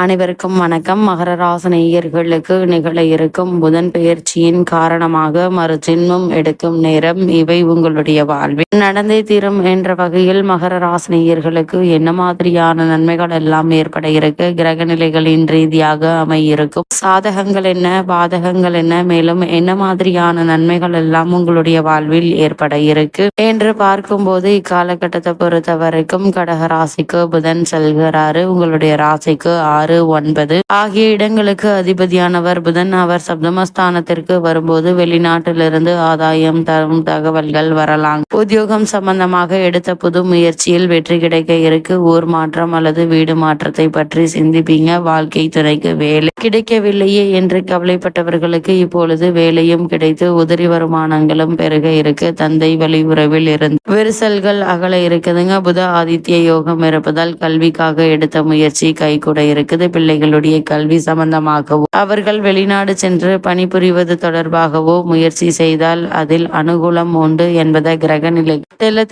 அனைவருக்கும் வணக்கம். மகர ராசி நேயர்களுக்கு நிகழ இருக்கும் புதன் பெயர்ச்சியின் காரணமாக மறுஜென்மம் எடுக்கும் நேரம். இவை உங்களுடைய வாழ்வில் நடந்தே தீரும் என்ற வகையில் மகர ராசி நேயர்களுக்கு என்ன மாதிரியான நன்மைகள் எல்லாம் ஏற்பட இருக்கு, கிரக நிலைகளின் ரீதியாக அமையிருக்கும் சாதகங்கள் என்ன, பாதகங்கள் என்ன, மேலும் என்ன மாதிரியான நன்மைகள் எல்லாம் உங்களுடைய வாழ்வில் ஏற்பட இருக்கு என்று பார்க்கும்போது, இக்காலகட்டத்தை பொறுத்த வரைக்கும் கடக ராசிக்கு புதன் செல்கிறாரு. உங்களுடைய ராசிக்கு 6, 9 ஆகிய இடங்களுக்கு அதிபதியானவர் புதன். அவர் சப்தமஸ்தானத்திற்கு வரும்போது வெளிநாட்டிலிருந்து ஆதாயம் தரும் தகவல்கள் வரலாம். உத்தியோகம் சம்பந்தமாக எடுத்த புது முயற்சியில் வெற்றி கிடைக்க இருக்கு. ஊர் மாற்றம் அல்லது வீடு மாற்றத்தை பற்றி சிந்திப்பீங்க. வாழ்க்கை துணைக்கு வேலை கிடைக்கவில்லையே என்று கவலைப்பட்டவர்களுக்கு இப்பொழுது வேலையும் கிடைத்து உதிரி வருமானங்களும் பெருக இருக்கு. தந்தை வழி உறவில் இருந்து விரிசல்கள் அகல இருக்குதுங்க. புத ஆதித்ய யோகம் இருப்பதால் கல்விக்காக எடுத்த முயற்சி கைகூட இருக்குது. பிள்ளைகளுடைய கல்வி சம்பந்தமாகவோ அவர்கள் வெளிநாடு சென்று பணிபுரிவது தொடர்பாகவோ முயற்சி செய்தால் அதில் அனுகூலம் உண்டு என்பதை கிரக நிலை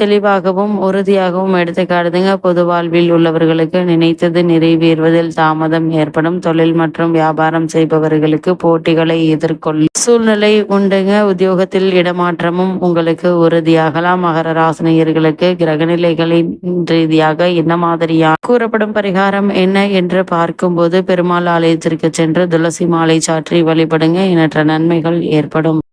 தெளிவாகவும் உறுதியாகவும் எடுத்து காட்டுதுங்க. பொது வாழ்வில் உள்ளவர்களுக்கு நினைத்தது நிறைவேறுவதில் தாமதம் ஏற்படும். தொழில் மற்றும் வியாபாரம் செய்பவர்களுக்கு போட்டிகளை எதிர்கொள்ளும் சூழ்நிலை உண்டுங்க. உத்தியோகத்தில் இடமாற்றமும் உங்களுக்கு உறுதியாகலாம். மகர ராசினியர்களுக்கு கிரகநிலைகளின் ரீதியாக என்ன மாதிரியா கூறப்படும் பரிகாரம் என்ன என்று பார்க்கும்போது, பெருமாள் ஆலயத்திற்கு சென்று துளசி மாலை சாற்றி வழிபடுங்க. எண்ணற்ற நன்மைகள் ஏற்படும்.